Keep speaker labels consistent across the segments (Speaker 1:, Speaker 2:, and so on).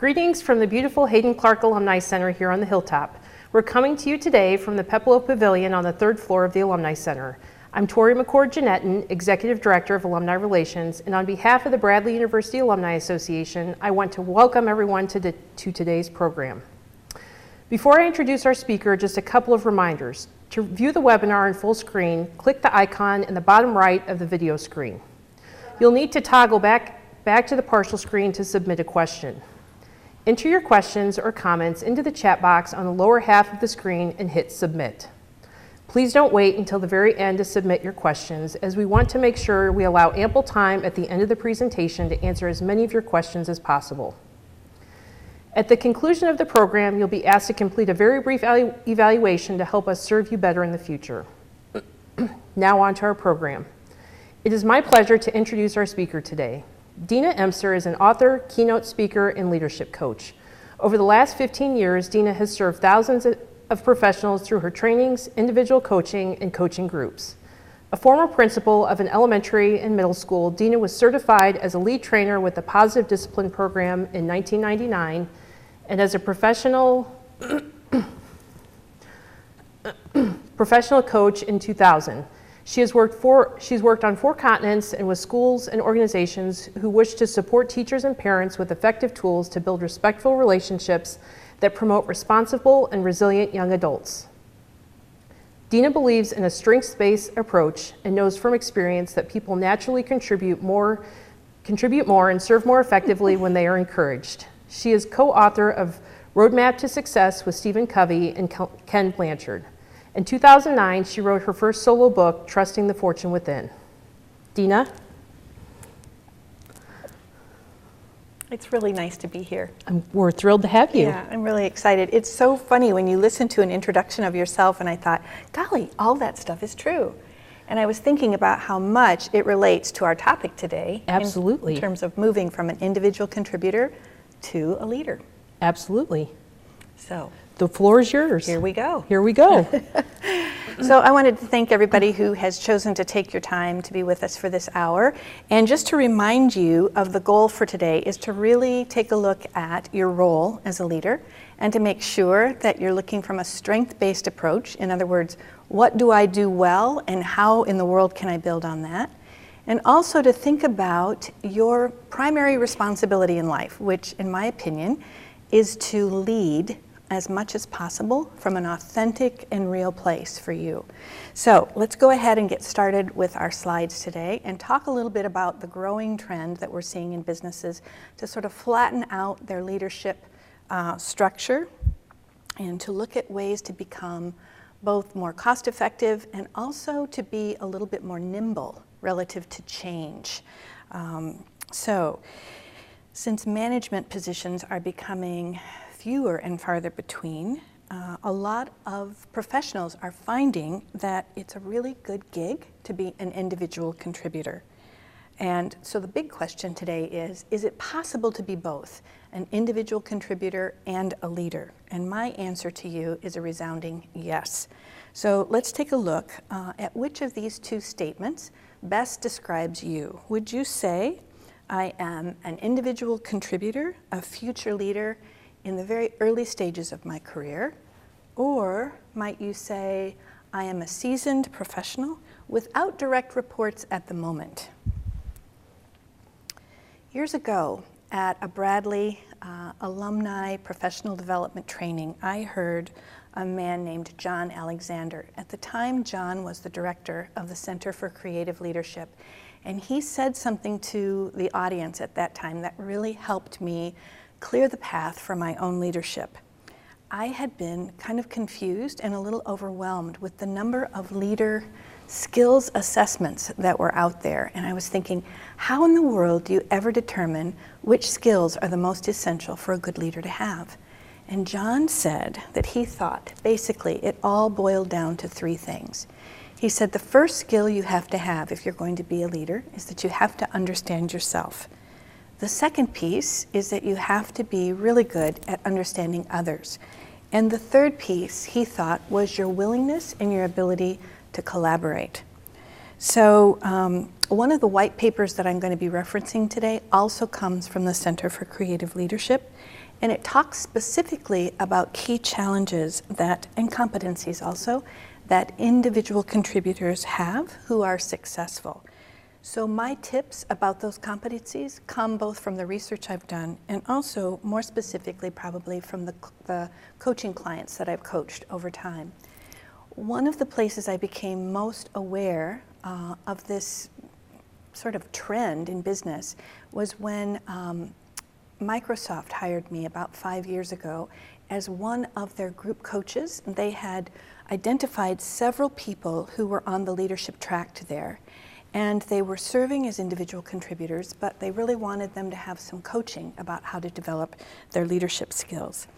Speaker 1: Greetings from the beautiful Hayden Clark Alumni Center here on the Hilltop. We're coming to you today from the Pepelo Pavilion on the 3rd floor of the Alumni Center. I'm Tori McCord-Janetton, Executive Director of Alumni Relations, and on behalf of the Bradley University Alumni Association, I want to welcome everyone to today's program. Before I introduce our speaker, just a couple of reminders. To view the webinar in full screen, click the icon in the bottom right of the video screen. You'll need to toggle back to the partial screen to submit a question. Enter your questions or comments into the chat box on the lower half of the screen and hit submit. Please don't wait until the very end to submit your questions, as we want to make sure we allow ample time at the end of the presentation to answer as many of your questions as possible. At the conclusion of the program, you'll be asked to complete a very brief evaluation to help us serve you better in the future. Now on to our program. It is my pleasure to introduce our speaker today. Dina Emser is an author, keynote speaker, and leadership coach. Over the last 15 years, Dina has served thousands of professionals through her trainings, individual coaching, and coaching groups. A former principal of an elementary and middle school, Dina was certified as a lead trainer with the Positive Discipline Program in 1999, and as a professional coach in 2000. She's worked on 4 continents and with schools and organizations who wish to support teachers and parents with effective tools to build respectful relationships that promote responsible and resilient young adults. Dina believes in a strengths-based approach and knows from experience that people naturally contribute more and serve more effectively when they are encouraged. She is co-author of Roadmap to Success with Stephen Covey and Ken Blanchard. In 2009, she wrote her first solo book, Trusting the Fortune Within. Dina?
Speaker 2: It's really nice to be here.
Speaker 1: We're thrilled to have you.
Speaker 2: Yeah, I'm really excited. It's so funny when you listen to an introduction of yourself, and I thought, golly, all that stuff is true. And I was thinking about how much it relates to our topic today.
Speaker 1: Absolutely.
Speaker 2: In terms of moving from an individual contributor to a leader.
Speaker 1: Absolutely.
Speaker 2: So
Speaker 1: the floor is yours.
Speaker 2: Here we go.
Speaker 1: Here we go.
Speaker 2: So I wanted to thank everybody who has chosen to take your time to be with us for this hour. And just to remind you of the goal for today is to really take a look at your role as a leader and to make sure that you're looking from a strength-based approach. In other words, what do I do well and how in the world can I build on that? And also to think about your primary responsibility in life, which in my opinion is to lead as much as possible from an authentic and real place for you. So let's go ahead and get started with our slides today and talk a little bit about the growing trend that we're seeing in businesses to sort of flatten out their leadership structure and to look at ways to become both more cost effective and also to be a little bit more nimble relative to change. Since management positions are becoming fewer and farther between, a lot of professionals are finding that it's a really good gig to be an individual contributor. And so the big question today is it possible to be both an individual contributor and a leader? And my answer to you is a resounding yes. So let's take a look at which of these 2 statements best describes you. Would you say, I am an individual contributor, a future leader in the very early stages of my career? Or might you say, I am a seasoned professional without direct reports at the moment? Years ago, at a Bradley alumni professional development training, I heard a man named John Alexander. At the time, John was the director of the Center for Creative Leadership. And he said something to the audience at that time that really helped me clear the path for my own leadership. I had been kind of confused and a little overwhelmed with the number of leader skills assessments that were out there. And I was thinking, how in the world do you ever determine which skills are the most essential for a good leader to have? And John said that he thought basically it all boiled down to 3 things. He said the first skill you have to have if you're going to be a leader is that you have to understand yourself. The second piece is that you have to be really good at understanding others. And the third piece, he thought, was your willingness and your ability to collaborate. So one of the white papers that I'm going to be referencing today also comes from the Center for Creative Leadership. And it talks specifically about key challenges that, and competencies also, that individual contributors have who are successful. So my tips about those competencies come both from the research I've done and also more specifically probably from the coaching clients that I've coached over time. One of the places I became most aware of this sort of trend in business was when Microsoft hired me about 5 years ago as one of their group coaches. They had identified several people who were on the leadership track there. And they were serving as individual contributors, but they really wanted them to have some coaching about how to develop their leadership skills.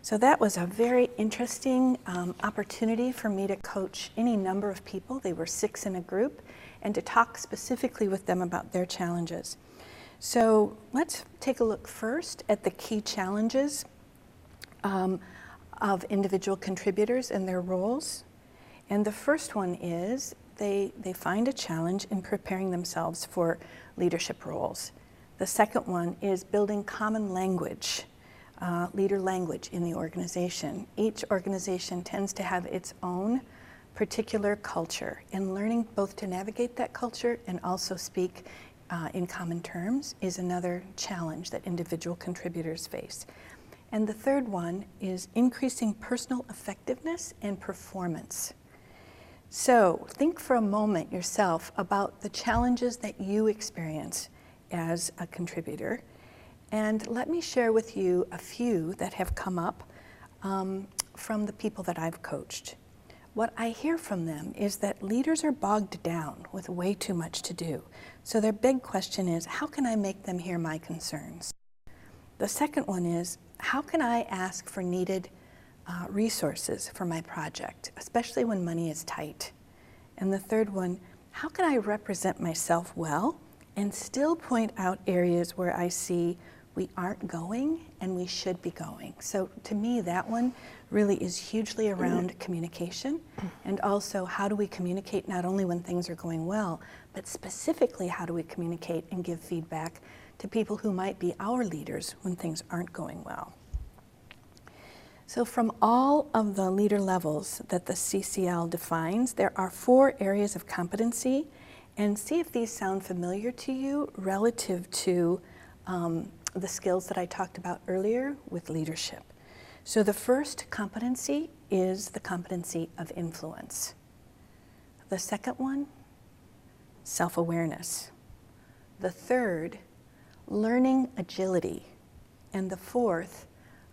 Speaker 2: So that was a very interesting opportunity for me to coach any number of people. They were 6 in a group, and to talk specifically with them about their challenges. So let's take a look first at the key challenges of individual contributors and their roles. And the first one is they find a challenge in preparing themselves for leadership roles. The second one is building common language, leader language in the organization. Each organization tends to have its own particular culture, and learning both to navigate that culture and also speak in common terms is another challenge that individual contributors face. And the third one is increasing personal effectiveness and performance. So think for a moment yourself about the challenges that you experience as a contributor, and let me share with you a few that have come up from the people that I've coached. What I hear from them is that leaders are bogged down with way too much to do. So their big question is, how can I make them hear my concerns? The second one is, how can I ask for needed resources for my project, especially when money is tight? And the third one, how can I represent myself well and still point out areas where I see we aren't going and we should be going? So to me, that one really is hugely around communication, and also how do we communicate not only when things are going well, but specifically how do we communicate and give feedback to people who might be our leaders when things aren't going well. So from all of the leader levels that the CCL defines, there are 4 areas of competency, and see if these sound familiar to you relative to the skills that I talked about earlier with leadership. So the first competency is the competency of influence. The second one, self-awareness. The third, learning agility. And the fourth,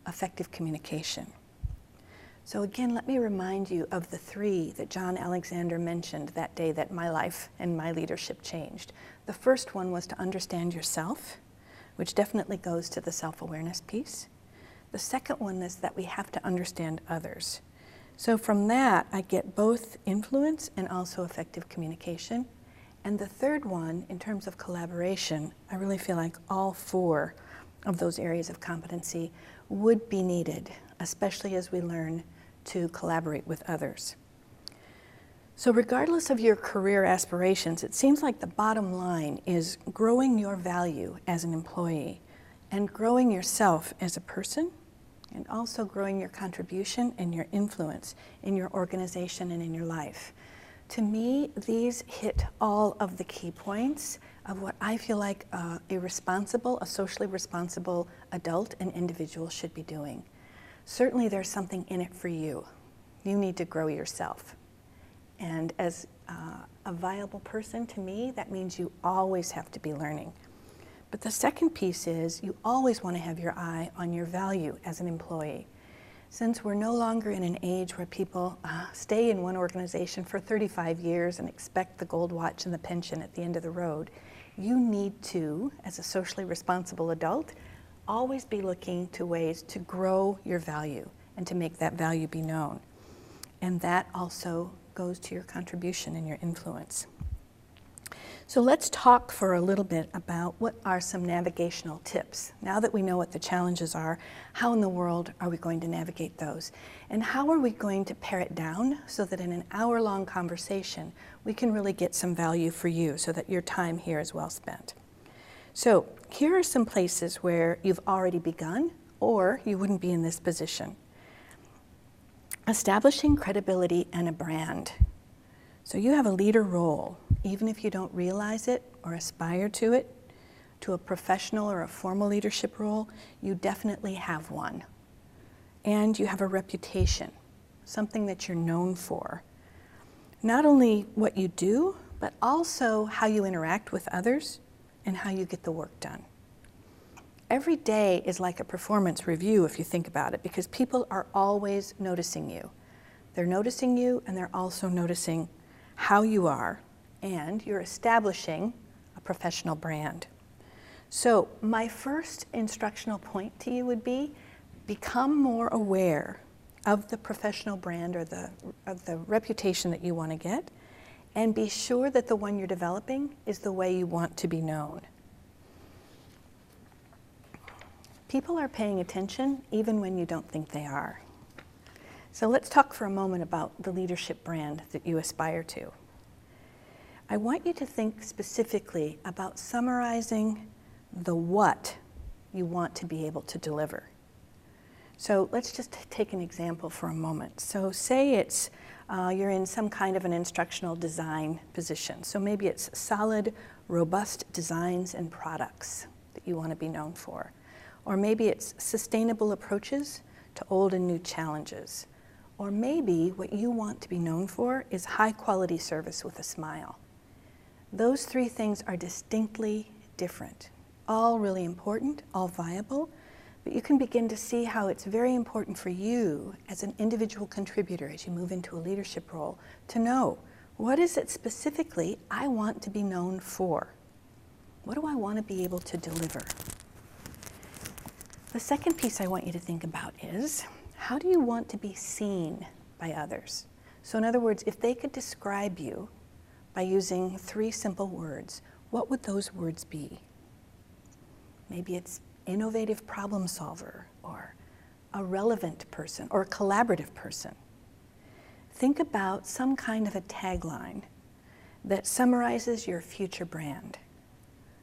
Speaker 2: effective communication. So again, let me remind you of the 3 that John Alexander mentioned that day that my life and my leadership changed. The first one was to understand yourself, which definitely goes to the self-awareness piece. The second one is that we have to understand others. So from that, I get both influence and also effective communication. And the third one, in terms of collaboration, I really feel like all 4 of those areas of competency would be needed, especially as we learn to collaborate with others. So regardless of your career aspirations, it seems like the bottom line is growing your value as an employee and growing yourself as a person, and also growing your contribution and your influence in your organization and in your life. To me, these hit all of the key points of what I feel like a socially responsible adult and individual should be doing. Certainly there's something in it for you. You need to grow yourself. And as a viable person, to me, that means you always have to be learning. But the second piece is you always want to have your eye on your value as an employee. Since we're no longer in an age where people stay in one organization for 35 years and expect the gold watch and the pension at the end of the road, you need to, as a socially responsible adult, always be looking to ways to grow your value and to make that value be known. And that also goes to your contribution and your influence. So let's talk for a little bit about what are some navigational tips. Now that we know what the challenges are, how in the world are we going to navigate those? And how are we going to pare it down so that in an hour-long conversation, we can really get some value for you so that your time here is well spent? So here are some places where you've already begun or you wouldn't be in this position. Establishing credibility and a brand. So you have a leader role, even if you don't realize it or aspire to it, to a professional or a formal leadership role, you definitely have one. And you have a reputation, something that you're known for. Not only what you do, but also how you interact with others and how you get the work done. Every day is like a performance review if you think about it, because people are always noticing you. They're noticing you, and they're also noticing how you are, and you're establishing a professional brand. So my first instructional point to you would be, become more aware of the professional brand or of the reputation that you want to get, and be sure that the one you're developing is the way you want to be known. People are paying attention even when you don't think they are. So let's talk for a moment about the leadership brand that you aspire to. I want you to think specifically about summarizing the what you want to be able to deliver. So let's just take an example for a moment. So say it's you're in some kind of an instructional design position. So maybe it's solid, robust designs and products that you want to be known for. Or maybe it's sustainable approaches to old and new challenges. Or maybe what you want to be known for is high quality service with a smile. Those three things are distinctly different, all really important, all viable, but you can begin to see how it's very important for you as an individual contributor as you move into a leadership role to know, what is it specifically I want to be known for? What do I want to be able to deliver? The second piece I want you to think about is, how do you want to be seen by others? So in other words, if they could describe you by using 3 simple words, what would those words be? Maybe it's innovative problem solver, or a relevant person, or a collaborative person. Think about some kind of a tagline that summarizes your future brand.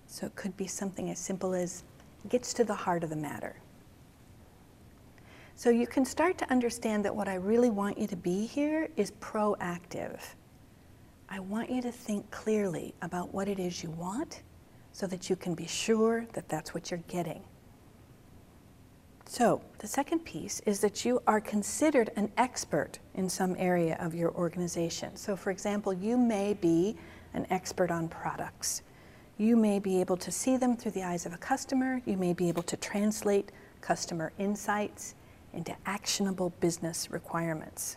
Speaker 2: So it could be something as simple as, gets to the heart of the matter. So you can start to understand that what I really want you to be here is proactive. I want you to think clearly about what it is you want so that you can be sure that that's what you're getting. So the second piece is that you are considered an expert in some area of your organization. So for example, you may be an expert on products. You may be able to see them through the eyes of a customer. You may be able to translate customer insights into actionable business requirements.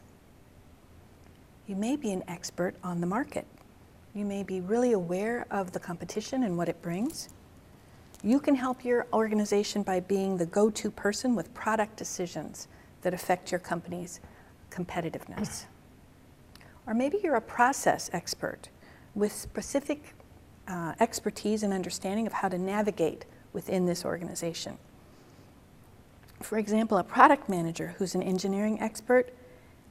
Speaker 2: You may be an expert on the market. You may be really aware of the competition and what it brings. You can help your organization by being the go-to person with product decisions that affect your company's competitiveness. Or maybe you're a process expert with specific expertise and understanding of how to navigate within this organization. For example, a product manager who's an engineering expert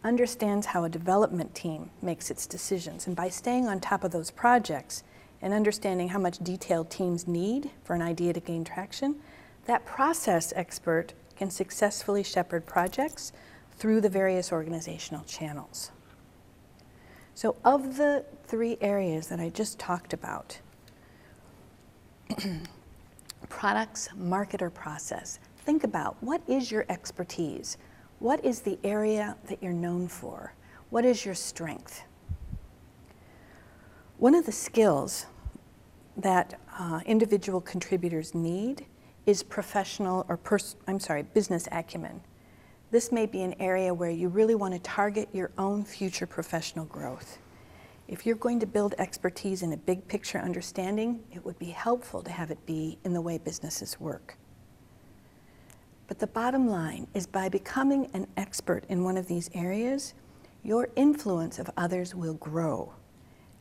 Speaker 2: understands how a development team makes its decisions. And by staying on top of those projects and understanding how much detail teams need for an idea to gain traction, that process expert can successfully shepherd projects through the various organizational channels. So of the 3 areas that I just talked about, products, market, or process, think about, what is your expertise? What is the area that you're known for? What is your strength? One of the skills that individual contributors need is professional or business acumen. This may be an area where you really want to target your own future professional growth. If you're going to build expertise in a big picture understanding, it would be helpful to have it be in the way businesses work. But the bottom line is, by becoming an expert in one of these areas, your influence of others will grow.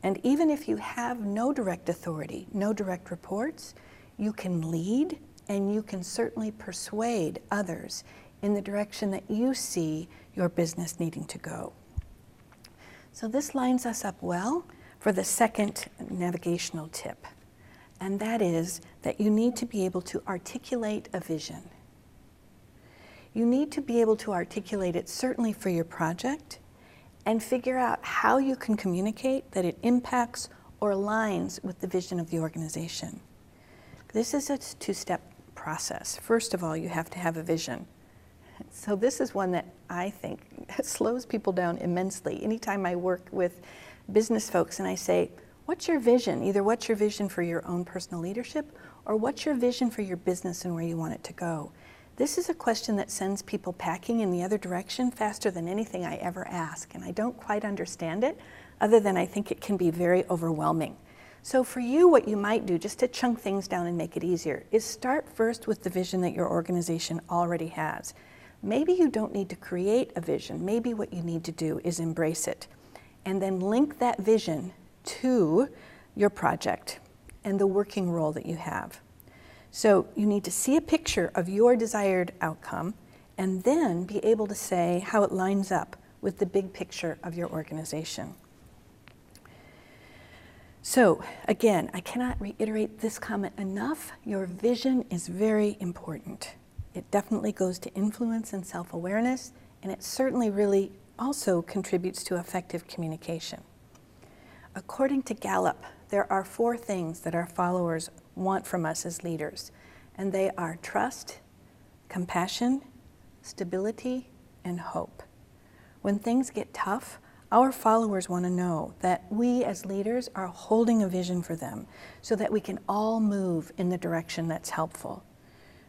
Speaker 2: And even if you have no direct authority, no direct reports, you can lead and you can certainly persuade others in the direction that you see your business needing to go. So this lines us up well for the second navigational tip, and that is that you need to be able to articulate a vision. You need to be able to articulate it certainly for your project and figure out how you can communicate that it impacts or aligns with the vision of the organization. This is a two-step process. First of all, you have to have a vision. So this is one that I think slows people down immensely. Anytime I work with business folks and I say, what's your vision? Either what's your vision for your own personal leadership or what's your vision for your business and where you want it to go? This is a question that sends people packing in the other direction faster than anything I ever ask, and I don't quite understand it, other than I think it can be very overwhelming. So for you, what you might do, just to chunk things down and make it easier, is start first with the vision that your organization already has. Maybe you don't need to create a vision. Maybe what you need to do is embrace it, and then link that vision to your project and the working role that you have. So you need to see a picture of your desired outcome and then be able to say how it lines up with the big picture of your organization. So again, I cannot reiterate this comment enough. Your vision is very important. It definitely goes to influence and self-awareness, and it certainly really also contributes to effective communication. According to Gallup, there are 4 things that our followers want from us as leaders, and they are trust, compassion, stability, and hope. When things get tough, our followers want to know that we as leaders are holding a vision for them so that we can all move in the direction that's helpful.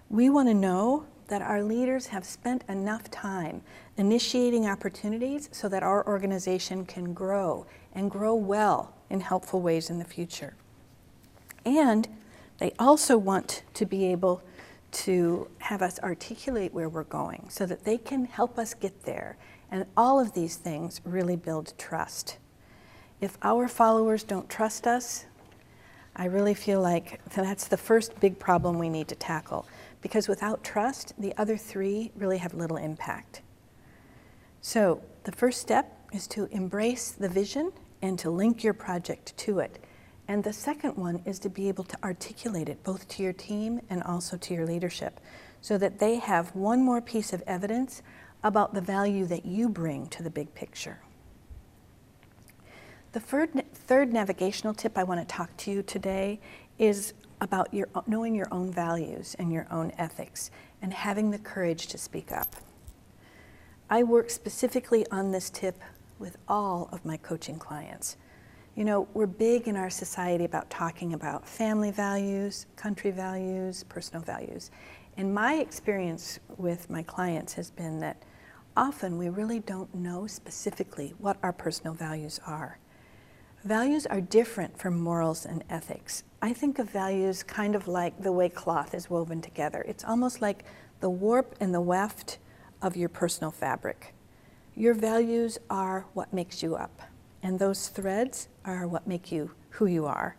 Speaker 2: We want to know that our leaders have spent enough time initiating opportunities so that our organization can grow and grow well in helpful ways in the future. And they also want to be able to have us articulate where we're going so that they can help us get there. And all of these things really build trust. If our followers don't trust us, I really feel like that's the first big problem we need to tackle, because without trust, the other 3 really have little impact. So the first step is to embrace the vision and to link your project to it. And the second one is to be able to articulate it both to your team and also to your leadership so that they have one more piece of evidence about the value that you bring to the big picture. The third navigational tip I want to talk to you today is about knowing your own values and your own ethics and having the courage to speak up. I work specifically on this tip with all of my coaching clients. You know, we're big in our society about talking about family values, country values, personal values. And my experience with my clients has been that often we really don't know specifically what our personal values are. Values are different from morals and ethics. I think of values kind of like the way cloth is woven together. It's almost like the warp and the weft of your personal fabric. Your values are what makes you up, and those threads are what make you who you are.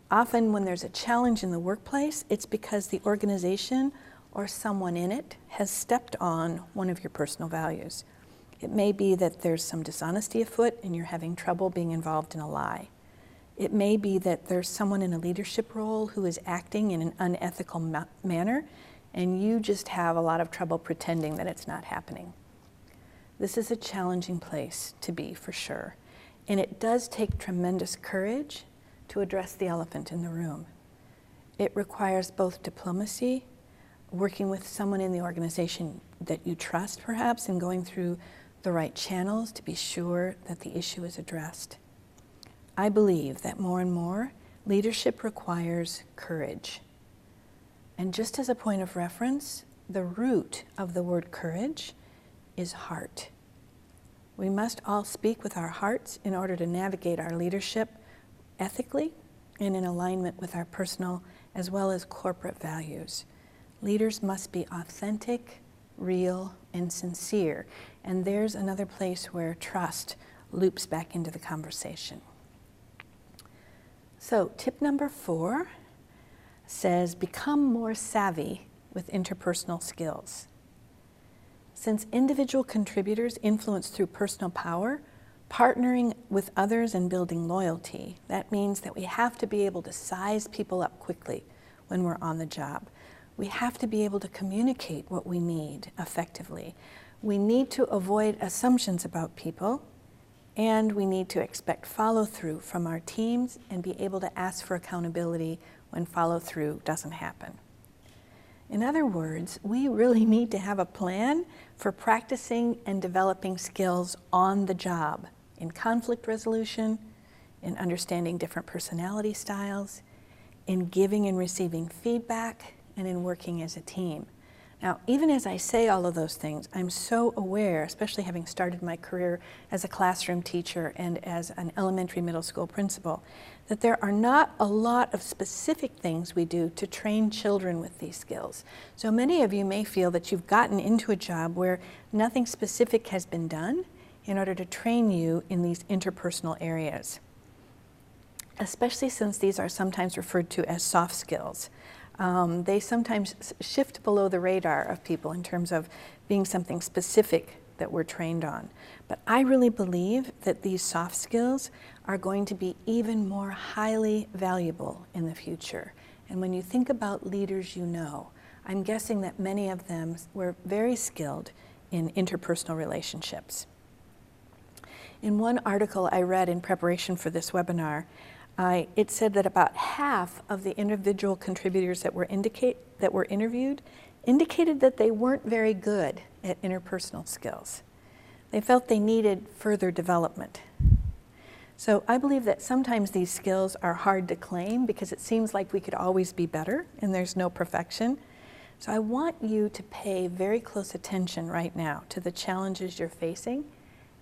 Speaker 2: Often when there's a challenge in the workplace, it's because the organization or someone in it has stepped on one of your personal values. It may be that there's some dishonesty afoot and you're having trouble being involved in a lie. It may be that there's someone in a leadership role who is acting in an unethical manner and you just have a lot of trouble pretending that it's not happening. This is a challenging place to be, for sure. And it does take tremendous courage to address the elephant in the room. It requires both diplomacy, working with someone in the organization that you trust perhaps, and going through the right channels to be sure that the issue is addressed. I believe that more and more, leadership requires courage. And just as a point of reference, the root of the word courage is heart. We must all speak with our hearts in order to navigate our leadership ethically and in alignment with our personal as well as corporate values. Leaders must be authentic, real, and sincere. And there's another place where trust loops back into the conversation. So tip number 4 says, become more savvy with interpersonal skills. Since individual contributors influence through personal power, partnering with others and building loyalty, that means that we have to be able to size people up quickly when we're on the job. We have to be able to communicate what we need effectively. We need to avoid assumptions about people, and we need to expect follow-through from our teams and be able to ask for accountability when follow-through doesn't happen. In other words, we really need to have a plan for practicing and developing skills on the job, in conflict resolution, in understanding different personality styles, in giving and receiving feedback, and in working as a team. Now, even as I say all of those things, I'm so aware, especially having started my career as a classroom teacher and as an elementary middle school principal, that there are not a lot of specific things we do to train children with these skills. So many of you may feel that you've gotten into a job where nothing specific has been done in order to train you in these interpersonal areas, especially since these are sometimes referred to as soft skills. They sometimes shift below the radar of people in terms of being something specific that we're trained on. But I really believe that these soft skills are going to be even more highly valuable in the future. And when you think about leaders you know, I'm guessing that many of them were very skilled in interpersonal relationships. In one article I read in preparation for this webinar, it said that about half of the individual contributors that were interviewed indicated that they weren't very good at interpersonal skills. They felt they needed further development. So I believe that sometimes these skills are hard to claim because it seems like we could always be better and there's no perfection. So I want you to pay very close attention right now to the challenges you're facing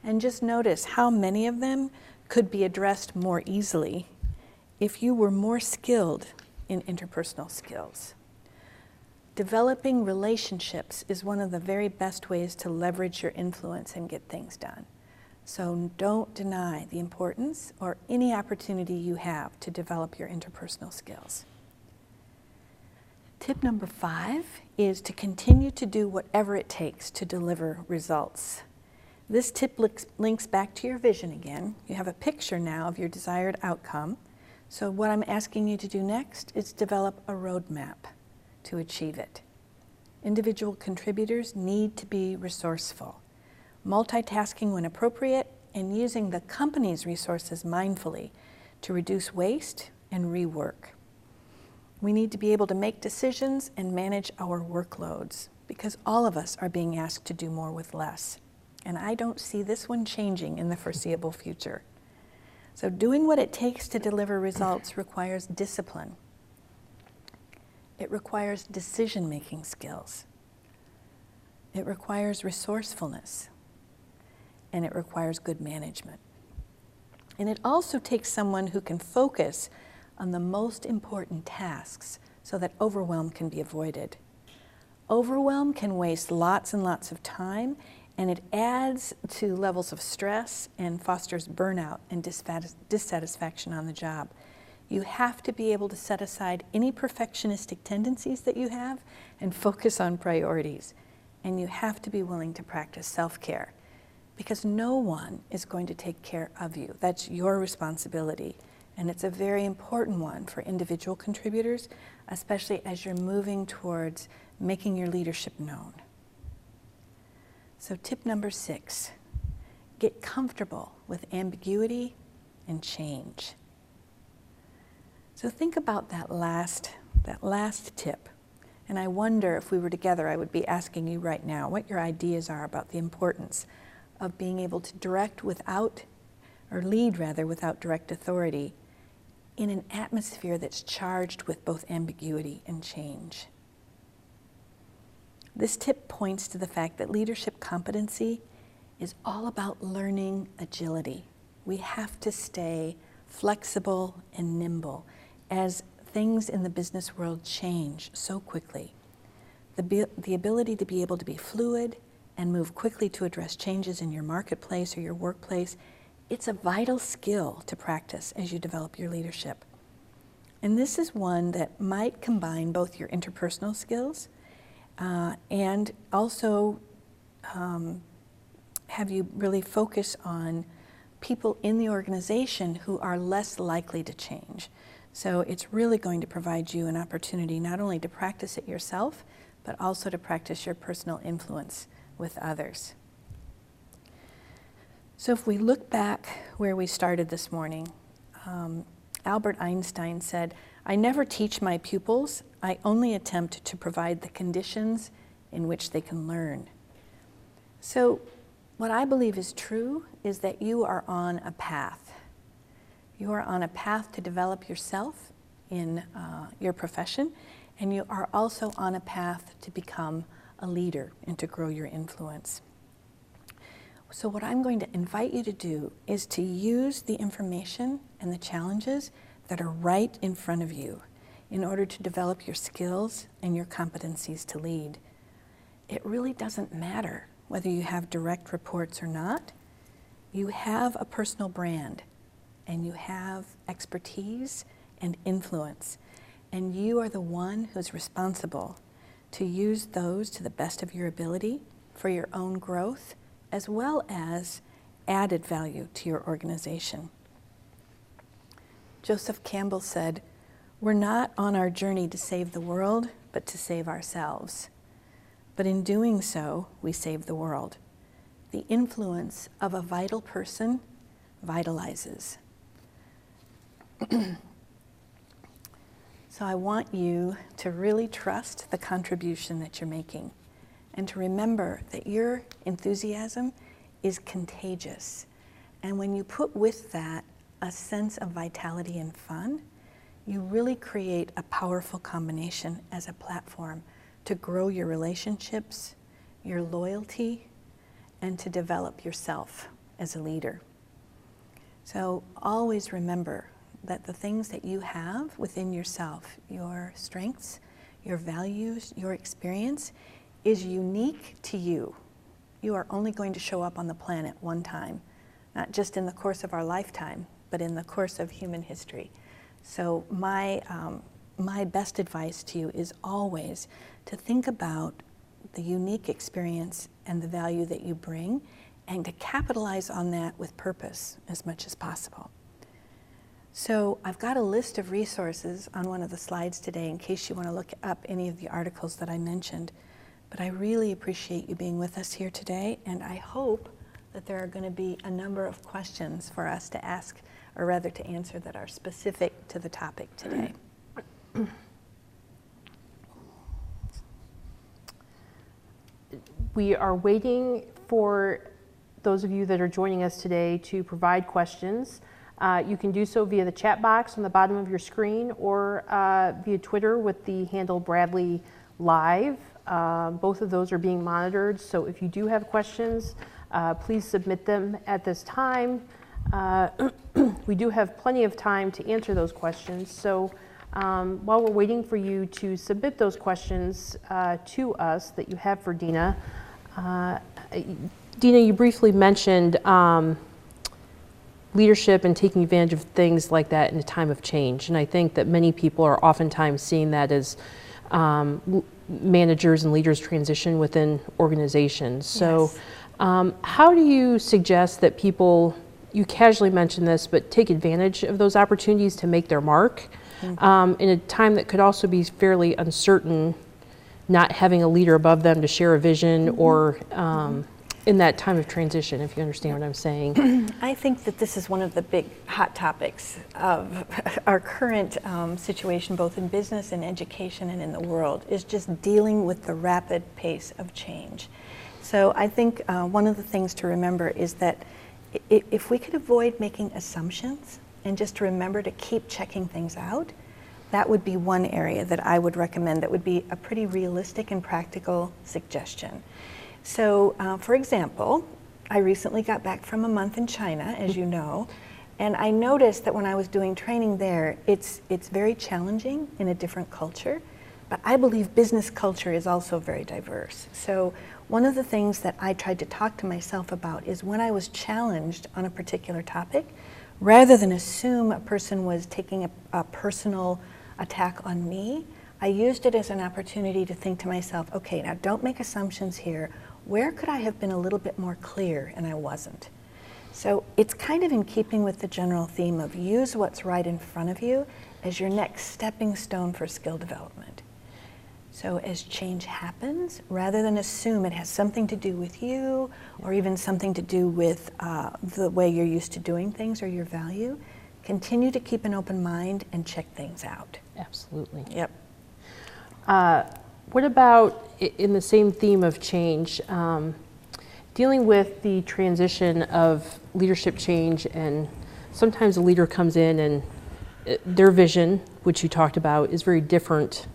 Speaker 2: and just notice how many of them could be addressed more easily if you were more skilled in interpersonal skills. Developing relationships is one of the very best ways to leverage your influence and get things done. So don't deny the importance or any opportunity you have to develop your interpersonal skills. Tip number 5 is to continue to do whatever it takes to deliver results. This tip links back to your vision again. You have a picture now of your desired outcome. So what I'm asking you to do next is develop a roadmap to achieve it. Individual contributors need to be resourceful, multitasking when appropriate, and using the company's resources mindfully to reduce waste and rework. We need to be able to make decisions and manage our workloads because all of us are being asked to do more with less. And I don't see this one changing in the foreseeable future. So doing what it takes to deliver results requires discipline. It requires decision-making skills. It requires resourcefulness. And it requires good management. And it also takes someone who can focus on the most important tasks so that overwhelm can be avoided. Overwhelm can waste lots and lots of time, and it adds to levels of stress and fosters burnout and dissatisfaction on the job. You have to be able to set aside any perfectionistic tendencies that you have and focus on priorities. And you have to be willing to practice self-care because no one is going to take care of you. That's your responsibility. And it's a very important one for individual contributors, especially as you're moving towards making your leadership known. So tip number 6, get comfortable with ambiguity and change. So think about that last tip. And I wonder if we were together, I would be asking you right now what your ideas are about the importance of being able to lead without direct authority in an atmosphere that's charged with both ambiguity and change. This tip points to the fact that leadership competency is all about learning agility. We have to stay flexible and nimble as things in the business world change so quickly. The ability to be able to be fluid and move quickly to address changes in your marketplace or your workplace, it's a vital skill to practice as you develop your leadership. And this is one that might combine both your interpersonal skills and also have you really focus on people in the organization who are less likely to change. So it's really going to provide you an opportunity not only to practice it yourself, but also to practice your personal influence with others. So if we look back where we started this morning, Albert Einstein said, "I never teach my pupils, I only attempt to provide the conditions in which they can learn." So what I believe is true is that you are on a path. You are on a path to develop yourself in your profession, and you are also on a path to become a leader and to grow your influence. So what I'm going to invite you to do is to use the information and the challenges that are right in front of you in order to develop your skills and your competencies to lead. It really doesn't matter whether you have direct reports or not. You have a personal brand, and you have expertise and influence, and you are the one who's responsible to use those to the best of your ability for your own growth, as well as added value to your organization. Joseph Campbell said, "We're not on our journey to save the world, but to save ourselves. But in doing so, we save the world. The influence of a vital person vitalizes." So I want you to really trust the contribution that you're making, and to remember that your enthusiasm is contagious. And when you put with that a sense of vitality and fun, you really create a powerful combination as a platform to grow your relationships, your loyalty, and to develop yourself as a leader. So always remember that the things that you have within yourself, your strengths, your values, your experience, is unique to you. You are only going to show up on the planet one time, not just in the course of our lifetime, but in the course of human history. So my best advice to you is always to think about the unique experience and the value that you bring, and to capitalize on that with purpose as much as possible. So I've got a list of resources on one of the slides today in case you want to look up any of the articles that I mentioned. But I really appreciate you being with us here today, and I hope that there are going to be a number of questions for us to ask, or rather to answer, that are specific to the topic today.
Speaker 1: We are waiting for those of you that are joining us today to provide questions. You can do so via the chat box on the bottom of your screen, or via Twitter with the handle Bradley Live. Both of those are being monitored, so if you do have questions, please submit them at this time. We do have plenty of time to answer those questions, so while we're waiting for you to submit those questions to us that you have for Dina, Dina, you briefly mentioned leadership and taking advantage of things like that in a time of change, and I think that many people are oftentimes seeing that as managers and leaders transition within organizations. So how do you suggest that people, you casually mentioned this, but take advantage of those opportunities to make their mark in a time that could also be fairly uncertain, not having a leader above them to share a vision, or in that time of transition, if you understand what I'm saying?
Speaker 2: I think that this is one of the big hot topics of our current situation, both in business and education and in the world, is just dealing with the rapid pace of change. So I think one of the things to remember is that if we could avoid making assumptions and just to remember to keep checking things out, that would be one area that I would recommend that would be a pretty realistic and practical suggestion. So, for example, I recently got back from a month in China, as you know, and I noticed that when I was doing training there, it's very challenging in a different culture, but I believe business culture is also very diverse. So one of the things that I tried to talk to myself about is when I was challenged on a particular topic, rather than assume a person was taking a personal attack on me, I used it as an opportunity to think to myself, okay, now don't make assumptions here. Where could I have been a little bit more clear and I wasn't? So it's kind of in keeping with the general theme of use what's right in front of you as your next stepping stone for skill development. So as change happens, rather than assume it has something to do with you or even something to do with the way you're used to doing things or your value, continue to keep an open mind and check things out.
Speaker 1: Absolutely.
Speaker 2: Yep.
Speaker 1: What about, in the same theme of change, dealing with the transition of leadership change, and sometimes a leader comes in and their vision, which you talked about, is very different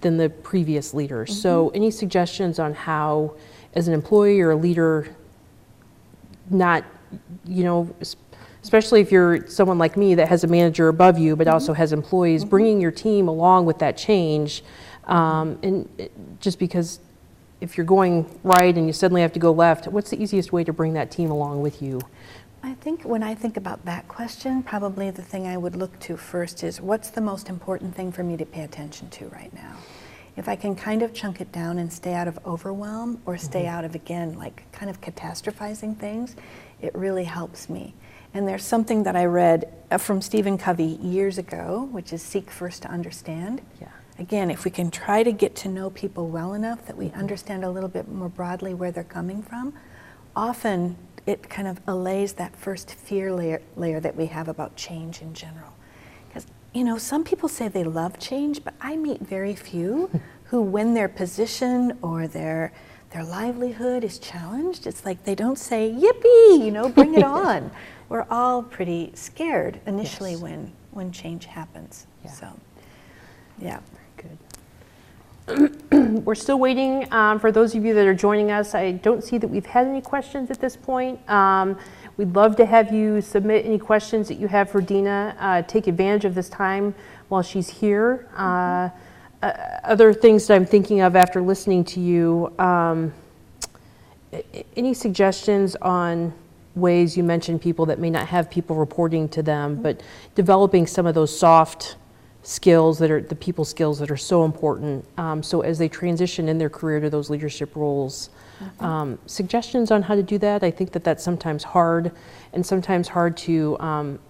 Speaker 1: than the previous leader. Mm-hmm. So any suggestions on how, as an employee or a leader, not, especially if you're someone like me that has a manager above you, but also has employees, bringing your team along with that change, just because if you're going right and you suddenly have to go left, what's the easiest way to bring that team along with you?
Speaker 2: I think when I think about that question, probably the thing I would look to first is, what's the most important thing for me to pay attention to right now? If I can kind of chunk it down and stay out of overwhelm or stay out of, again, like kind of catastrophizing things, it really helps me. And there's something that I read from Stephen Covey years ago, which is seek first to understand.
Speaker 1: Yeah.
Speaker 2: Again, if we can try to get to know people well enough that we understand a little bit more broadly where they're coming from, often it kind of allays that first fear layer that we have about change in general. Because, some people say they love change, but I meet very few who, when their position or their livelihood is challenged, it's like they don't say, yippee, bring it on. We're all pretty scared initially when change happens.
Speaker 1: Yeah.
Speaker 2: So, yeah.
Speaker 1: Good. We're still waiting for those of you that are joining us. I don't see that we've had any questions at this point. We'd love to have you submit any questions that you have for Dina. Take advantage of this time while she's here. Other things that I'm thinking of after listening to you, any suggestions on ways, you mentioned people that may not have people reporting to them, but developing some of those soft skills that are the people skills that are so important. So as they transition in their career to those leadership roles, suggestions on how to do that. I think that that's sometimes hard, and sometimes hard to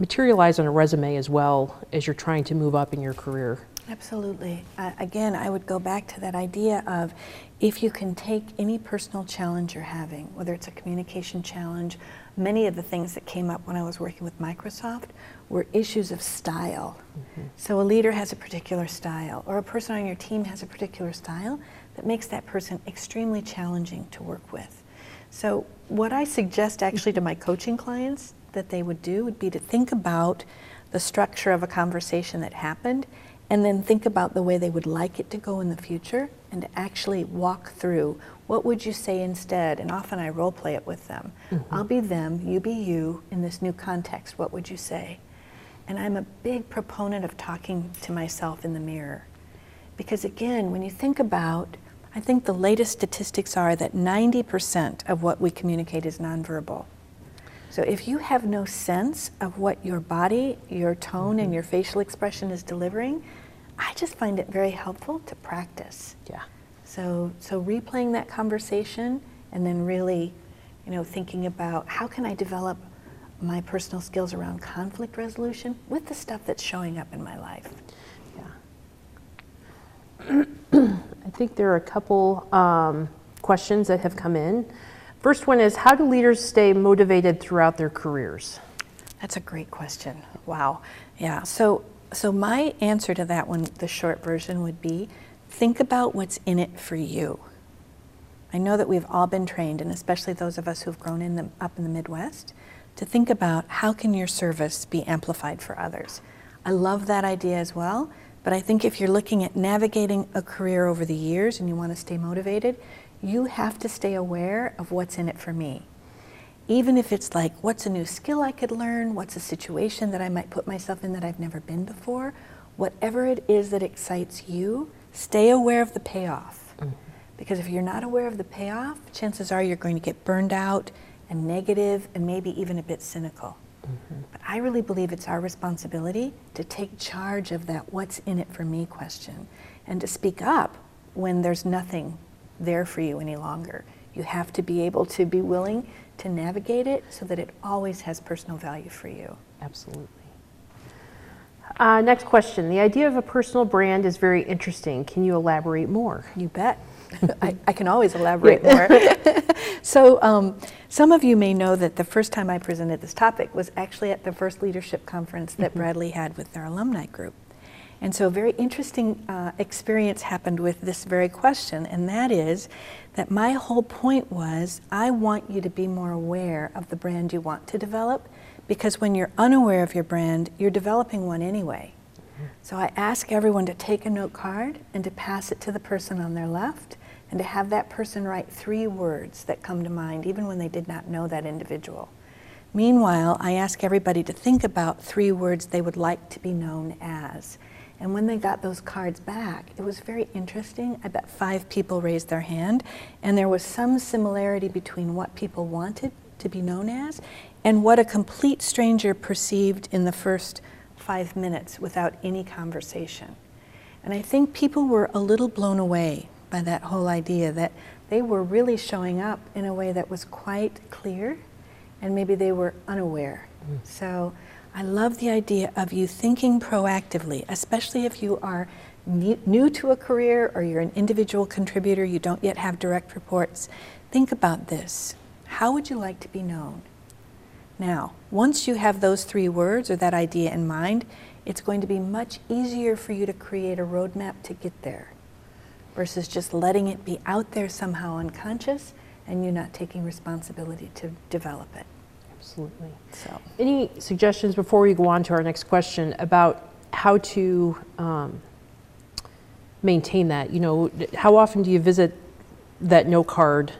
Speaker 1: materialize on a resume as well as you're trying to move up in your career.
Speaker 2: Absolutely. Again, I would go back to that idea of, if you can take any personal challenge you're having, whether it's a communication challenge, many of the things that came up when I was working with Microsoft were issues of style. So a leader has a particular style, or a person on your team has a particular style that makes that person extremely challenging to work with. So what I suggest actually to my coaching clients that they would do would be to think about the structure of a conversation that happened, and then think about the way they would like it to go in the future, and to actually walk through, what would you say instead? And often I role play it with them. I'll be them, you be you, in this new context, what would you say? And I'm a big proponent of talking to myself in the mirror. Because again, when you think about, I think the latest statistics are that 90% of what we communicate is nonverbal. So if you have no sense of what your body, your tone, and your facial expression is delivering, I just find it very helpful to practice.
Speaker 1: Yeah.
Speaker 2: So replaying that conversation, and then really, thinking about, how can I develop my personal skills around conflict resolution with the stuff that's showing up in my life.
Speaker 1: Yeah. I think there are a couple questions that have come in. First one is, how do leaders stay motivated throughout their careers?
Speaker 2: That's a great question. Wow. Yeah. So my answer to that one, the short version, would be, think about what's in it for you. I know that we've all been trained, and especially those of us who've grown up in the Midwest, to think about, how can your service be amplified for others? I love that idea as well, but I think if you're looking at navigating a career over the years and you want to stay motivated, you have to stay aware of what's in it for me. Even if it's like, what's a new skill I could learn? What's a situation that I might put myself in that I've never been before? Whatever it is that excites you, stay aware of the payoff. Because if you're not aware of the payoff, chances are you're going to get burned out and negative and maybe even a bit cynical. But I really believe it's our responsibility to take charge of that what's in it for me question, and to speak up when there's nothing there for you any longer. You have to be able to be willing to navigate it so that it always has personal value for you.
Speaker 1: Absolutely. Next question. The idea of a personal brand is very interesting. Can you elaborate more?
Speaker 2: You bet. I can always elaborate more. So some of you may know that the first time I presented this topic was actually at the first leadership conference that Bradley had with their alumni group. And so a very interesting experience happened with this very question, and that is that my whole point was, I want you to be more aware of the brand you want to develop, because when you're unaware of your brand, you're developing one anyway. So I ask everyone to take a note card and to pass it to the person on their left, and to have that person write 3 words that come to mind, even when they did not know that individual. Meanwhile, I ask everybody to think about 3 words they would like to be known as. And when they got those cards back, it was very interesting. I bet 5 people raised their hand, and there was some similarity between what people wanted to be known as and what a complete stranger perceived in the first 5 minutes without any conversation. And I think people were a little blown away by that whole idea that they were really showing up in a way that was quite clear, and maybe they were unaware. So I love the idea of you thinking proactively, especially if you are new to a career or you're an individual contributor, you don't yet have direct reports. Think about this. How would you like to be known? Now, once you have those 3 words or that idea in mind, it's going to be much easier for you to create a roadmap to get there, versus just letting it be out there somehow unconscious and you not taking responsibility to develop it.
Speaker 1: Absolutely.
Speaker 2: So,
Speaker 1: any suggestions before we go on to our next question about how to maintain that? You know, how often do you visit that note card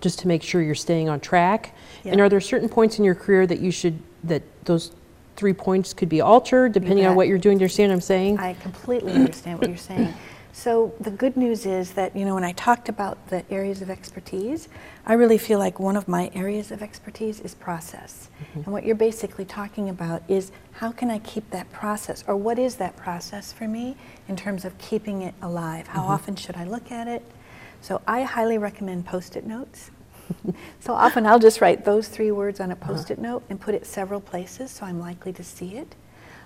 Speaker 1: just to make sure you're staying on track?
Speaker 2: Yeah.
Speaker 1: And are there certain points in your career that those 3 points could be altered depending on what you're doing? Do you understand what I'm saying?
Speaker 2: I completely understand what you're saying. So the good news is that, you know, when I talked about the areas of expertise, I really feel like one of my areas of expertise is process. And what you're basically talking about is, how can I keep that process, or what is that process for me in terms of keeping it alive? How often should I look at it? So I highly recommend Post-it notes. So often I'll just write those 3 words on a Post-it note and put it several places so I'm likely to see it.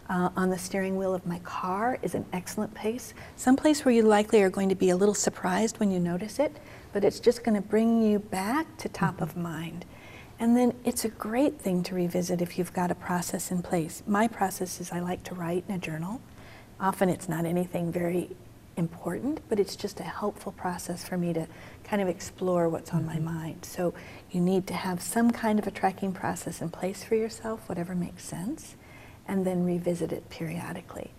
Speaker 2: On the steering wheel of my car is an excellent place. Some place where you likely are going to be a little surprised when you notice it, but it's just going to bring you back to top of mind. And then it's a great thing to revisit if you've got a process in place. My process is I like to write in a journal. Often it's not anything very important, but it's just a helpful process for me to kind of explore what's on my mind. So you need to have some kind of a tracking process in place for yourself, whatever makes sense, and then revisit it periodically.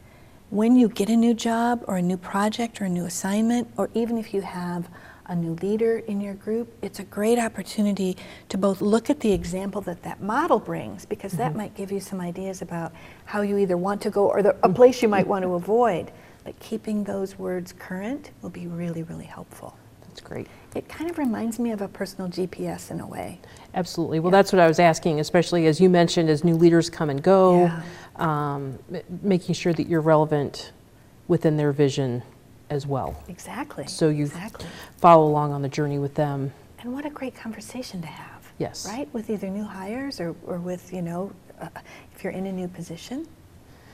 Speaker 2: When you get a new job or a new project or a new assignment, or even if you have a new leader in your group, it's a great opportunity to both look at the example that that model brings, because that might give you some ideas about how you either want to go or a place you might want to avoid. But keeping those words current will be really, really helpful.
Speaker 1: That's great.
Speaker 2: It kind of reminds me of a personal GPS in a way.
Speaker 1: Absolutely. Well, that's what I was asking, especially as you mentioned, as new leaders come and go, making sure that you're relevant within their vision as well.
Speaker 2: Exactly.
Speaker 1: So you follow along on the journey with them.
Speaker 2: And what a great conversation to have.
Speaker 1: Yes.
Speaker 2: Right? With either new hires or with, you know, if you're in a new position.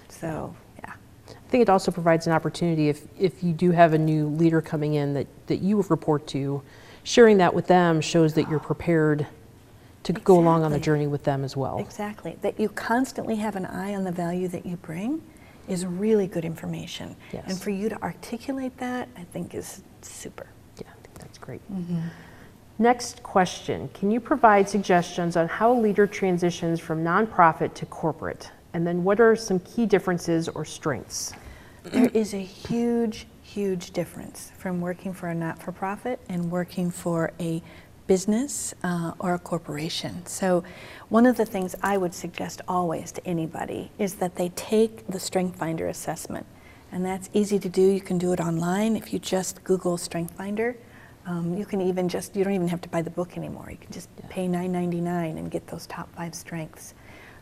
Speaker 2: So, yeah.
Speaker 1: I think it also provides an opportunity if you do have a new leader coming in that you report to, sharing that with them shows that you're prepared to go along on the journey with them as well.
Speaker 2: Exactly. That you constantly have an eye on the value that you bring is really good information.
Speaker 1: Yes.
Speaker 2: And for you to articulate that, I think is super.
Speaker 1: Yeah, I think that's great. Next question. Can you provide suggestions on how a leader transitions from nonprofit to corporate? And then what are some key differences or strengths?
Speaker 2: There is a huge, huge difference from working for a not-for-profit and working for a business or a corporation. So one of the things I would suggest always to anybody is that they take the Strength Finder assessment. And that's easy to do. You can do it online. If you just Google Strength Finder, you can even you don't even have to buy the book anymore. You can just pay $9.99 and get those top 5 strengths.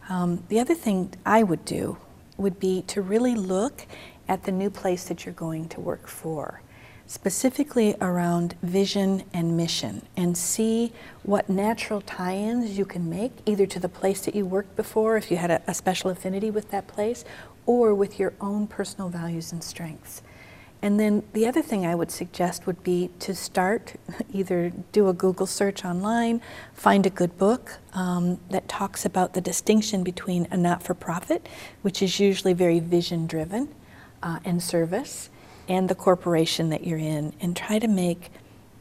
Speaker 2: The other thing I would do would be to really look at the new place that you're going to work for. specifically around vision and mission, and see what natural tie-ins you can make, either to the place that you worked before, if you had a special affinity with that place, or with your own personal values and strengths. And then the other thing I would suggest would be to start, either do a Google search online, find a good book that talks about the distinction between a not-for-profit, which is usually very vision-driven and service, and the corporation that you're in, and try to make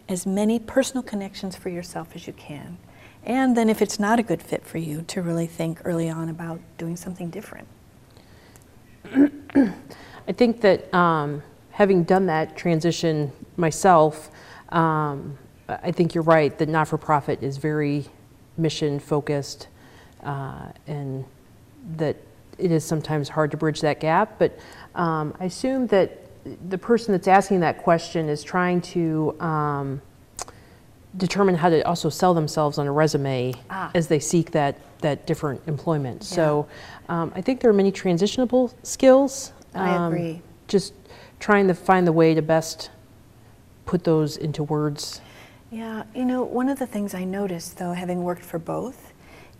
Speaker 2: as many personal connections for yourself as you can. And then if it's not a good fit for you, to really think early on about doing something different.
Speaker 1: I think that having done that transition myself, I think you're right that not-for-profit is very mission-focused, and that it is sometimes hard to bridge that gap. But I assume that the person that's asking that question is trying to determine how to also sell themselves on a resume as they seek that different employment. Yeah. So I think there are many transitionable skills.
Speaker 2: I agree.
Speaker 1: Just trying to find the way to best put those into words.
Speaker 2: Yeah, you know, one of the things I noticed, though, having worked for both,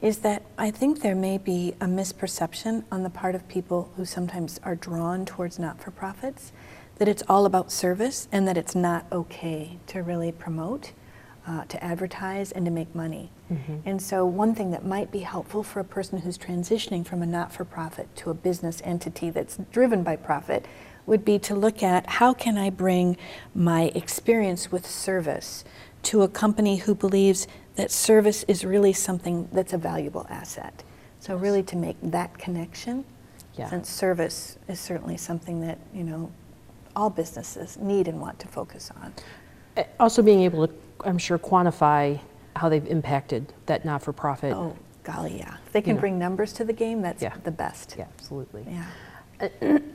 Speaker 2: is that I think there may be a misperception on the part of people who sometimes are drawn towards not-for-profits, that it's all about service and that it's not okay to really promote, to advertise, and to make money. Mm-hmm. And so one thing that might be helpful for a person who's transitioning from a not-for-profit to a business entity that's driven by profit would be to look at how can I bring my experience with service to a company who believes that service is really something that's a valuable asset. So really to make that connection, since service is certainly something that, you know, all businesses need and want to focus on.
Speaker 1: Also being able to, I'm sure, quantify how they've impacted that not-for-profit.
Speaker 2: Oh, golly, yeah. If they can bring numbers to the game, that's the best.
Speaker 1: Yeah, absolutely.
Speaker 2: Yeah.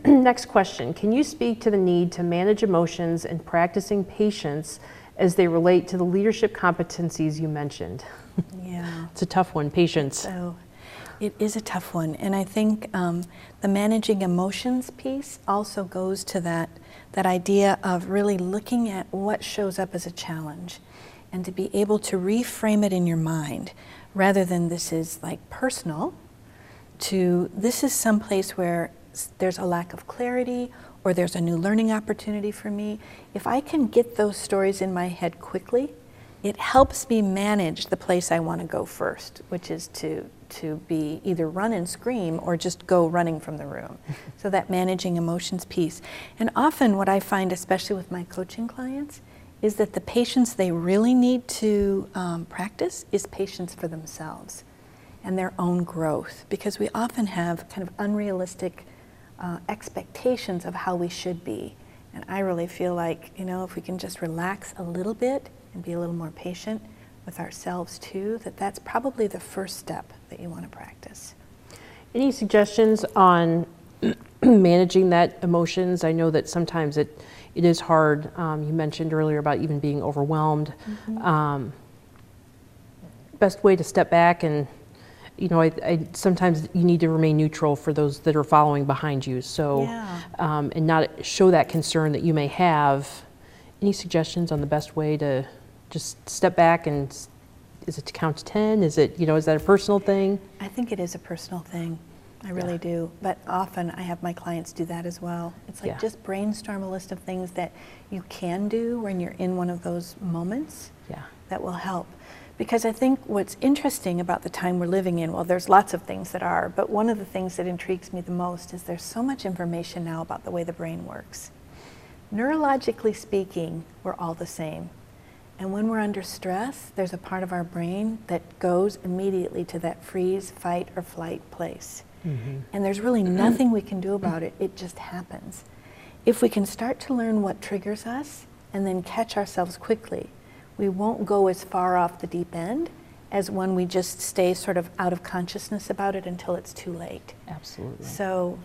Speaker 1: Next question. Can you speak to the need to manage emotions and practicing patience as they relate to the leadership competencies you mentioned?
Speaker 2: Yeah.
Speaker 1: It's a tough one, patience.
Speaker 2: So it is a tough one. And I think the managing emotions piece also goes to that idea of really looking at what shows up as a challenge and to be able to reframe it in your mind rather than this is like personal to this is someplace where there's a lack of clarity or there's a new learning opportunity for me. If I can get those stories in my head quickly, it helps me manage the place I want to go first, which is to be either run and scream or just go running from the room. So that managing emotions piece. And often what I find, especially with my coaching clients, is that the patience they really need to practice is patience for themselves and their own growth, because we often have kind of unrealistic expectations of how we should be. And I really feel like, you know, if we can just relax a little bit and be a little more patient with ourselves too, that's probably the first step that you want to practice.
Speaker 1: Any suggestions on managing that emotions? I know that sometimes it is hard. You mentioned earlier about even being overwhelmed. Mm-hmm. Best way to step back and, you know, I sometimes you need to remain neutral for those that are following behind you. So, and not show that concern that you may have. Any suggestions on the best way to just step back and, is it to count to 10? Is it, you know, is that a personal thing?
Speaker 2: I think it is a personal thing. I really do. But often I have my clients do that as well. It's like just brainstorm a list of things that you can do when you're in one of those moments that will help. Because I think what's interesting about the time we're living in, well, there's lots of things that are, but one of the things that intrigues me the most is there's so much information now about the way the brain works. Neurologically speaking, we're all the same. And when we're under stress, there's a part of our brain that goes immediately to that freeze, fight, or flight place. Mm-hmm. And there's really nothing we can do about it. It just happens. If we can start to learn what triggers us and then catch ourselves quickly, we won't go as far off the deep end as when we just stay sort of out of consciousness about it until it's too late.
Speaker 1: Absolutely.
Speaker 2: So,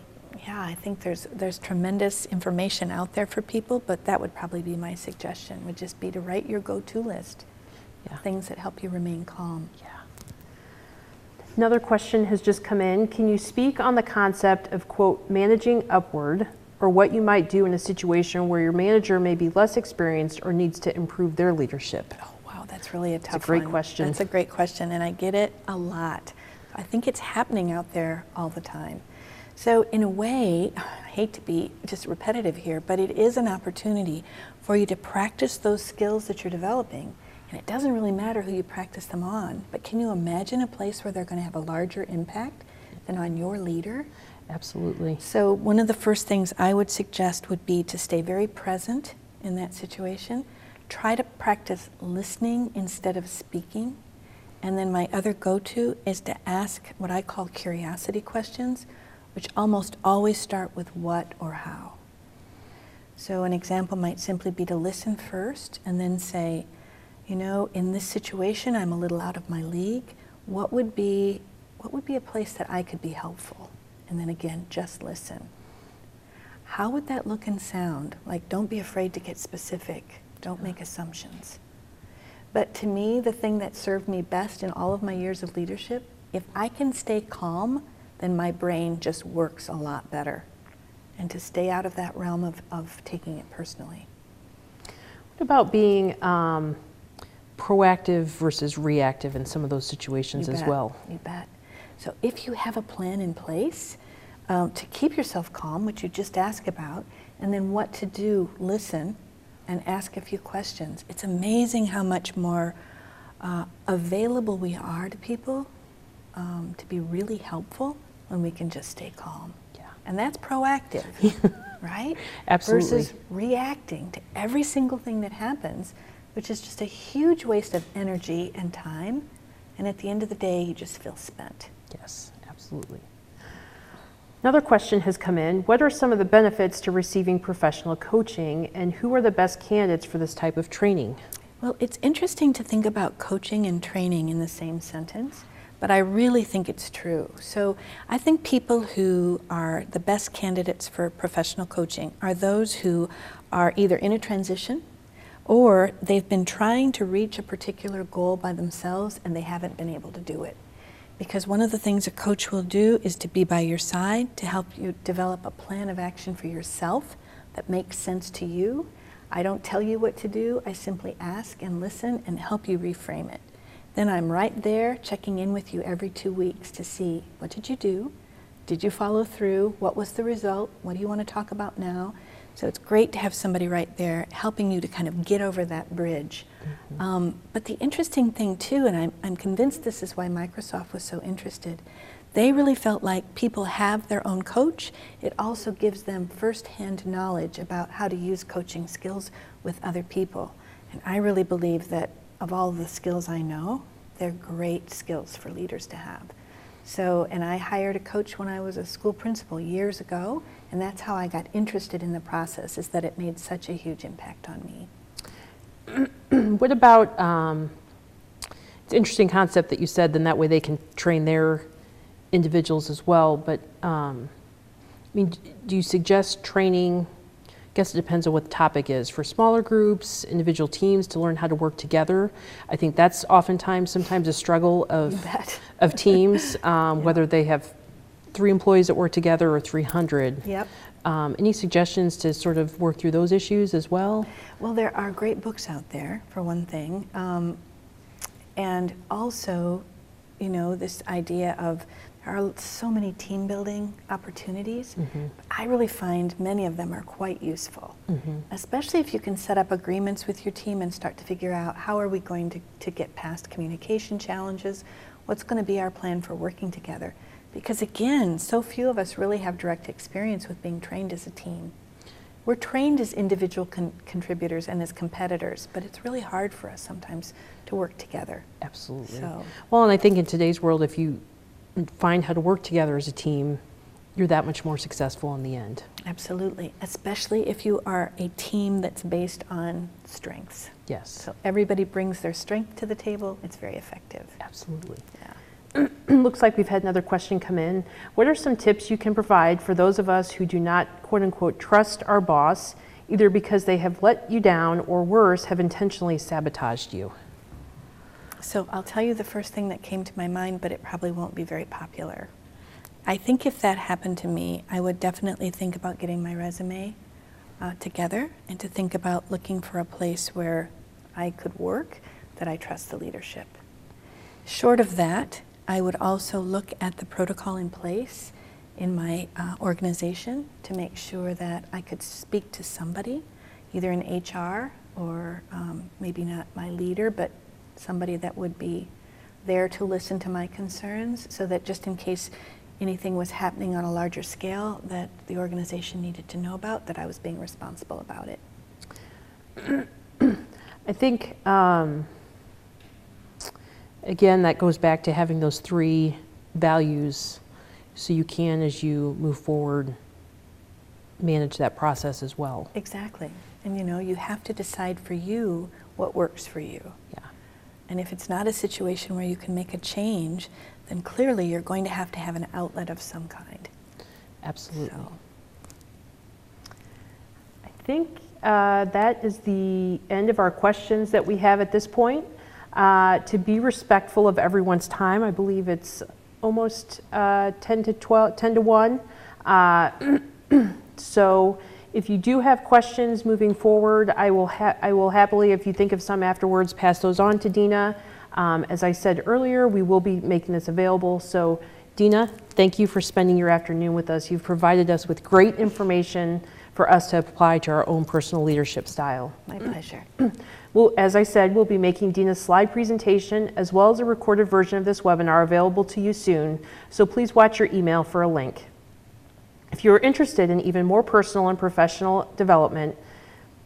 Speaker 2: yeah, I think there's tremendous information out there for people, but that would probably be my suggestion, would just be to write your go-to list of things that help you remain calm.
Speaker 1: Yeah. Another question has just come in. Can you speak on the concept of, quote, managing upward or what you might do in a situation where your manager may be less experienced or needs to improve their leadership?
Speaker 2: Oh, wow, that's really a tough one.
Speaker 1: It's a great question.
Speaker 2: That's a great question, and I get it a lot. I think it's happening out there all the time. So in a way, I hate to be just repetitive here, but it is an opportunity for you to practice those skills that you're developing. And it doesn't really matter who you practice them on, but can you imagine a place where they're going to have a larger impact than on your leader?
Speaker 1: Absolutely.
Speaker 2: So one of the first things I would suggest would be to stay very present in that situation. Try to practice listening instead of speaking. And then my other go-to is to ask what I call curiosity questions, which almost always start with what or how. So an example might simply be to listen first and then say, you know, in this situation, I'm a little out of my league. What would be a place that I could be helpful? And then again, just listen. How would that look and sound? Like, don't be afraid to get specific. Don't make assumptions. But to me, the thing that served me best in all of my years of leadership, if I can stay calm, then my brain just works a lot better. And to stay out of that realm of taking it personally.
Speaker 1: What about being proactive versus reactive in some of those situations as well?
Speaker 2: You bet. So if you have a plan in place to keep yourself calm, which you just asked about, and then what to do, listen and ask a few questions. It's amazing how much more available we are to people to be really helpful when we can just stay calm.
Speaker 1: Yeah.
Speaker 2: And that's proactive, right?
Speaker 1: Absolutely.
Speaker 2: Versus reacting to every single thing that happens, which is just a huge waste of energy and time. And at the end of the day, you just feel spent.
Speaker 1: Yes, absolutely. Another question has come in. What are some of the benefits to receiving professional coaching, and who are the best candidates for this type of training?
Speaker 2: Well, it's interesting to think about coaching and training in the same sentence, but I really think it's true. So I think people who are the best candidates for professional coaching are those who are either in a transition or they've been trying to reach a particular goal by themselves and they haven't been able to do it. Because one of the things a coach will do is to be by your side to help you develop a plan of action for yourself that makes sense to you. I don't tell you what to do, I simply ask and listen and help you reframe it. Then I'm right there checking in with you every 2 weeks to see, what did you do? Did you follow through? What was the result? What do you want to talk about now? So it's great to have somebody right there helping you to kind of get over that bridge. Mm-hmm. But the interesting thing too, and I'm convinced this is why Microsoft was so interested, they really felt like people have their own coach. It also gives them firsthand knowledge about how to use coaching skills with other people. And I really believe that of all the skills I know, they're great skills for leaders to have. So, and I hired a coach when I was a school principal years ago, and that's how I got interested in the process, is that it made such a huge impact on me.
Speaker 1: What about, it's an interesting concept that you said, then that way they can train their individuals as well, but I mean, do you suggest training, I guess it depends on what the topic is, for smaller groups, individual teams to learn how to work together? I think that's oftentimes sometimes a struggle of teams, whether they have 3 employees that work together or 300.
Speaker 2: Yep.
Speaker 1: Any suggestions to sort of work through those issues as well?
Speaker 2: Well, there are great books out there, for one thing. And also, you know, this idea of there are so many team building opportunities. Mm-hmm. I really find many of them are quite useful, especially if you can set up agreements with your team and start to figure out how are we going to get past communication challenges, what's going to be our plan for working together. Because again, so few of us really have direct experience with being trained as a team. We're trained as individual contributors and as competitors, but it's really hard for us sometimes to work together.
Speaker 1: Absolutely.
Speaker 2: So.
Speaker 1: Well, and I think in today's world, if you find how to work together as a team, you're that much more successful in the end.
Speaker 2: Absolutely, especially if you are a team that's based on strengths.
Speaker 1: Yes.
Speaker 2: So everybody brings their strength to the table, it's very effective.
Speaker 1: Absolutely.
Speaker 2: Yeah.
Speaker 1: Looks like we've had another question come in. What are some tips you can provide for those of us who do not, quote unquote, trust our boss, either because they have let you down or worse, have intentionally sabotaged you? So
Speaker 2: I'll tell you the first thing that came to my mind, but it probably won't be very popular. I think if that happened to me, I would definitely think about getting my resume together and to think about looking for a place where I could work that I trust the leadership. Short of that, I would also look at the protocol in place in my organization to make sure that I could speak to somebody, either in HR or maybe not my leader, but somebody that would be there to listen to my concerns, so that just in case anything was happening on a larger scale that the organization needed to know about, that I was being responsible about it.
Speaker 1: I think, again, that goes back to having those 3 values so you can, as you move forward, manage that process as well.
Speaker 2: Exactly. And you have to decide for you what works for you.
Speaker 1: Yeah.
Speaker 2: And if it's not a situation where you can make a change, then clearly you're going to have an outlet of some kind.
Speaker 1: Absolutely.
Speaker 2: So.
Speaker 1: I think that is the end of our questions that we have at this point. To be respectful of everyone's time, I believe it's almost 10 to 1. So if you do have questions moving forward, I will happily, if you think of some afterwards, pass those on to Dina. As I said earlier, we will be making this available. So Dina, thank you for spending your afternoon with us. You've provided us with great information for us to apply to our own personal leadership style.
Speaker 2: My pleasure.
Speaker 1: Well, as I said, we'll be making Dina's slide presentation as well as a recorded version of this webinar available to you soon, so please watch your email for a link. If you are interested in even more personal and professional development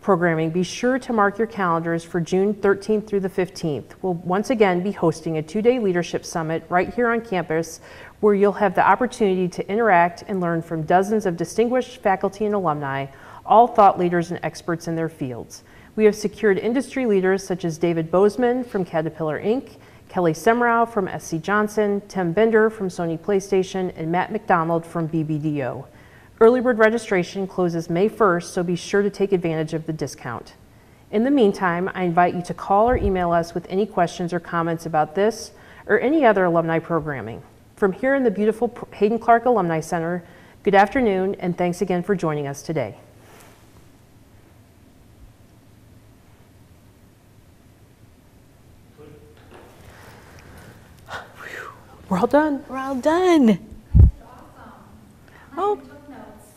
Speaker 1: programming, be sure to mark your calendars for June 13th through the 15th. We'll once again be hosting a 2-day leadership summit right here on campus, where you'll have the opportunity to interact and learn from dozens of distinguished faculty and alumni, all thought leaders and experts in their fields. We have secured industry leaders such as David Bozeman from Caterpillar Inc., Kelly Semrau from SC Johnson, Tim Bender from Sony PlayStation, and Matt McDonald from BBDO. Early bird registration closes May 1st, so be sure to take advantage of the discount. In the meantime, I invite you to call or email us with any questions or comments about this or any other alumni programming. From here in the beautiful Hayden Clark Alumni Center, good afternoon, and thanks again for joining us today. We're all done.
Speaker 2: We're all done.
Speaker 3: Awesome.
Speaker 2: Oh.
Speaker 3: Took notes.